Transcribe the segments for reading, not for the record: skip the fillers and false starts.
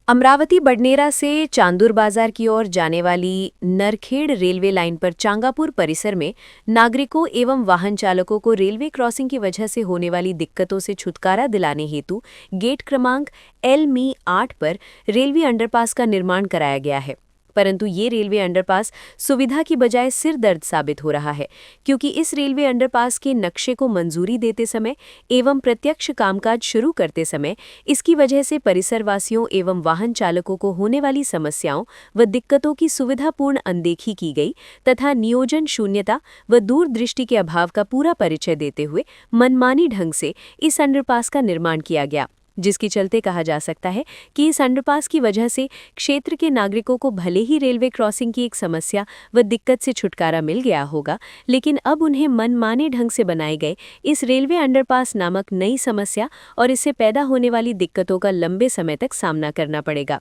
अमरावती बडनेरा से चांदूर बाजार की ओर जाने वाली नरखेड़ रेलवे लाइन पर चांगापुर परिसर में नागरिकों एवं वाहन चालकों को रेलवे क्रॉसिंग की वजह से होने वाली दिक्कतों से छुटकारा दिलाने हेतु गेट क्रमांक एल मी 8 पर रेलवे अंडरपास का निर्माण कराया गया है। परंतु ये रेलवे अंडरपास सुविधा की बजाय सिरदर्द साबित हो रहा है, क्योंकि इस रेलवे अंडरपास के नक्शे को मंजूरी देते समय एवं प्रत्यक्ष कामकाज शुरू करते समय इसकी वजह से परिसरवासियों एवं वाहन चालकों को होने वाली समस्याओं व दिक्कतों की सुविधापूर्ण अनदेखी की गई तथा नियोजन शून्यता व दूरदृष्टि के अभाव का पूरा परिचय देते हुए मनमानी ढंग से इस अंडरपास का निर्माण किया गया, जिसके चलते कहा जा सकता है कि इस अंडरपास की वजह से क्षेत्र के नागरिकों को भले ही रेलवे क्रॉसिंग की एक समस्या व दिक्कत से छुटकारा मिल गया होगा, लेकिन अब उन्हें मनमाने ढंग से बनाए गए इस रेलवे अंडरपास नामक नई समस्या और इससे पैदा होने वाली दिक्कतों का लंबे समय तक सामना करना पड़ेगा।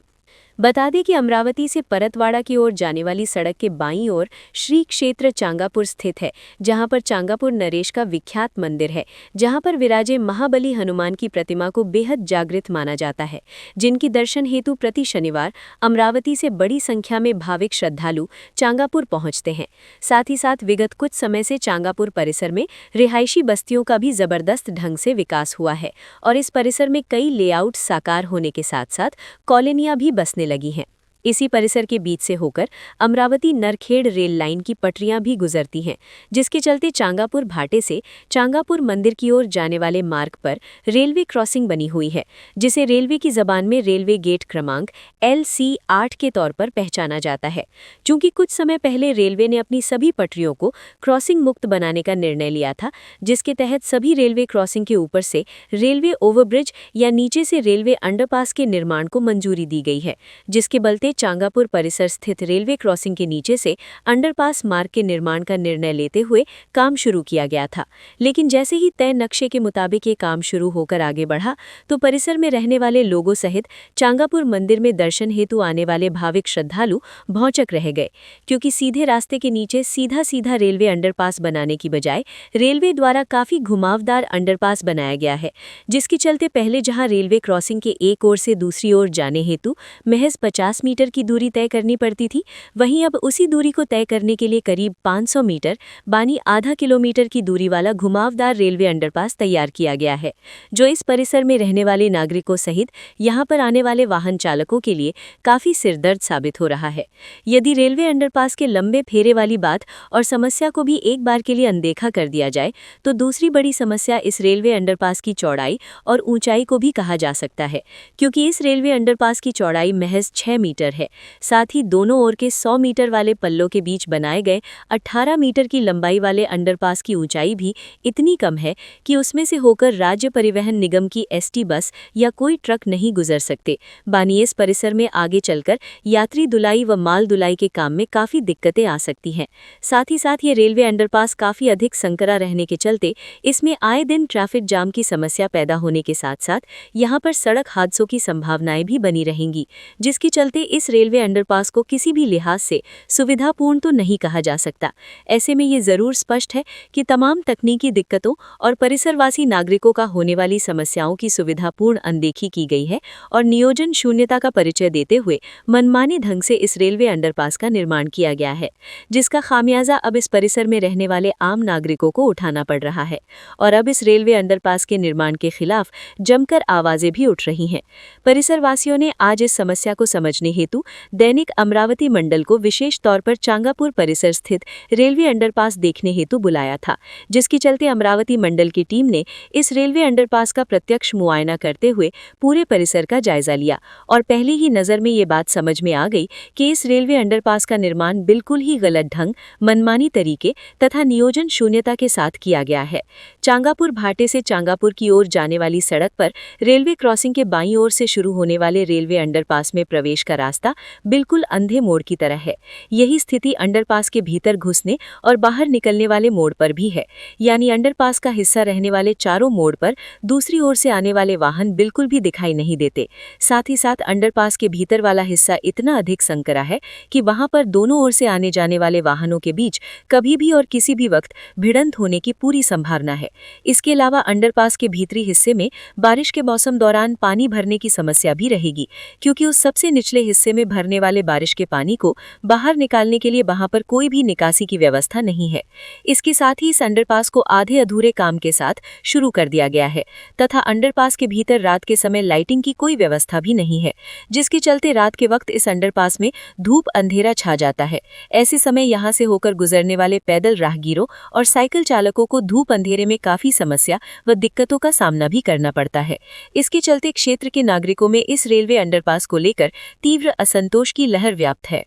बता दें कि अमरावती से परतवाड़ा की ओर जाने वाली सड़क के बाईं ओर श्री क्षेत्र चांगापुर स्थित है, जहां पर चांगापुर नरेश का विख्यात मंदिर है, जहां पर विराजे महाबली हनुमान की प्रतिमा को बेहद जागृत माना जाता है, जिनकी दर्शन हेतु प्रति शनिवार अमरावती से बड़ी संख्या में भाविक श्रद्धालु चांगापुर पहुंचते हैं। साथ ही साथ विगत कुछ समय से चांगापुर परिसर में रिहायशी बस्तियों का भी जबरदस्त ढंग से विकास हुआ है और इस परिसर में कई लेआउट साकार होने के साथ साथ कॉलोनियां भी बसने लगी हैं। इसी परिसर के बीच से होकर अमरावती नरखेड़ रेल लाइन की पटरियां भी गुजरती हैं, जिसके चलते चांगापुर भाटे से चांगापुर मंदिर की ओर जाने वाले मार्ग पर रेलवे क्रॉसिंग बनी हुई है, जिसे रेलवे की जबान में रेलवे गेट क्रमांक LC8 के तौर पर पहचाना जाता है। चूंकि कुछ समय पहले रेलवे ने अपनी सभी पटरियों को क्रॉसिंग मुक्त बनाने का निर्णय लिया था, जिसके तहत सभी रेलवे क्रॉसिंग के ऊपर से रेलवे ओवरब्रिज या नीचे से रेलवे अंडरपास के निर्माण को मंजूरी दी गई है, जिसके बलते चांगापुर परिसर स्थित रेलवे क्रॉसिंग के नीचे से अंडरपास मार्ग के निर्माण का निर्णय लेते हुए काम शुरू किया गया था। लेकिन जैसे ही तय नक्शे के मुताबिक ये काम शुरू होकर आगे बढ़ा, तो परिसर में रहने वाले लोगों सहित चांगापुर मंदिर में दर्शन हेतु आने वाले भाविक श्रद्धालु भौचक रह गए, क्योंकि सीधे रास्ते के नीचे सीधा सीधा रेलवे अंडरपास बनाने की बजाय रेलवे द्वारा काफी घुमावदार अंडरपास बनाया गया है, जिसके चलते पहले जहां रेलवे क्रॉसिंग के एक ओर से दूसरी ओर जाने हेतु महज 50 मीटर की दूरी तय करनी पड़ती थी, वहीं अब उसी दूरी को तय करने के लिए करीब 500 मीटर बानी आधा किलोमीटर की दूरी वाला घुमावदार रेलवे अंडरपास तैयार किया गया है, जो इस परिसर में रहने वाले नागरिकों सहित यहां पर आने वाले वाहन चालकों के लिए काफी सिरदर्द साबित हो रहा है। यदि रेलवे अंडरपास के लंबे फेरे वाली बात और समस्या को भी एक बार के लिए अनदेखा कर दिया जाए, तो दूसरी बड़ी समस्या इस रेलवे अंडरपास की चौड़ाई और ऊंचाई को भी कहा जा सकता है, क्योंकि इस रेलवे अंडरपास की चौड़ाई महज 6 मीटर है। साथ ही दोनों ओर के 100 मीटर वाले पल्लों के बीच बनाए गए 18 मीटर की लंबाई वाले अंडरपास की ऊंचाई भी इतनी कम है कि उसमें से होकर राज्य परिवहन निगम की ST बस या कोई ट्रक नहीं गुजर सकते। बानी इस परिसर में आगे चलकर यात्री दुलाई व माल दुलाई के काम में काफी दिक्कतें आ सकती हैं। साथ ही साथ ये रेलवे अंडरपास काफी अधिक संकरा रहने के चलते इसमें आए दिन ट्रैफिक जाम की समस्या पैदा होने के साथ साथ यहाँ पर सड़क हादसों की संभावनाएं भी बनी रहेंगी, जिसके चलते इस रेलवे अंडरपास को किसी भी लिहाज से सुविधापूर्ण तो नहीं कहा जा सकता। ऐसे में ये जरूर स्पष्ट है कि तमाम तकनीकी दिक्कतों और परिसरवासी नागरिकों का होने वाली समस्याओं की सुविधापूर्ण अनदेखी की गई है और नियोजन शून्यता का परिचय देते हुए मनमाने ढंग से इस रेलवे अंडरपास का निर्माण किया गया है, जिसका खामियाजा अब इस परिसर में रहने वाले आम नागरिकों को उठाना पड़ रहा है और अब इस रेलवे अंडरपास के निर्माण के खिलाफ जमकर आवाजें भी उठ रही हैं। परिसरवासियों ने आज इस समस्या को समझने हेतु दैनिक अमरावती मंडल को विशेष तौर पर चांगापुर परिसर स्थित रेलवे अंडरपास देखने हेतु बुलाया था, जिसके चलते अमरावती मंडल की टीम ने इस रेलवे अंडरपास का प्रत्यक्ष मुआयना करते हुए पूरे परिसर का जायजा लिया और पहली ही नज़र में ये बात समझ में आ गई कि इस रेलवे अंडरपास का निर्माण बिल्कुल ही गलत ढंग, मनमानी तरीके तथा नियोजन शून्यता के साथ किया गया है। चांगापुर भाटे से चांगापुर की ओर जाने वाली सड़क पर रेलवे क्रॉसिंग के बाईं ओर से शुरू होने वाले रेलवे अंडरपास में प्रवेश का रास्ता रास्ता बिल्कुल अंधे मोड़ की तरह है। यही स्थिति अंडरपास के भीतर घुसने और बाहर निकलने वाले मोड़ पर भी है। यानी अंडरपास का हिस्सा रहने वाले चारों मोड़ पर दूसरी ओर से आने वाले वाहन बिल्कुल भी दिखाई नहीं देते। साथ ही साथ अंडरपास के भीतर वाला हिस्सा इतना अधिक संकरा है कि वहां पर दोनों ओर से आने जाने वाले वाहनों के बीच कभी भी और किसी भी वक्त भिड़ंत होने की पूरी संभावना है। इसके अलावा अंडरपास के भीतरी हिस्से में बारिश के मौसम दौरान पानी भरने की समस्या भी रहेगी, क्योंकि उस सबसे निचले हिस्से में भरने वाले बारिश के पानी को बाहर निकालने के लिए वहां पर कोई भी निकासी की व्यवस्था नहीं है। इसके साथ ही इस अंडरपास को आधे अधूरे काम के साथ शुरू कर दिया गया है तथा अंडरपास के भीतर रात के समय लाइटिंग की कोई व्यवस्था भी नहीं है, जिसके चलते रात के वक्त इस अंडरपास में धूप अंधेरा छा जाता है। ऐसे समय यहां से होकर गुजरने वाले पैदल राहगीरों और साइकिल चालकों को धूप अंधेरे में काफी समस्या व दिक्कतों का सामना भी करना पड़ता है। इसके चलते क्षेत्र के नागरिकों में इस रेलवे अंडरपास को लेकर तीव्र असंतोष की लहर व्याप्त है।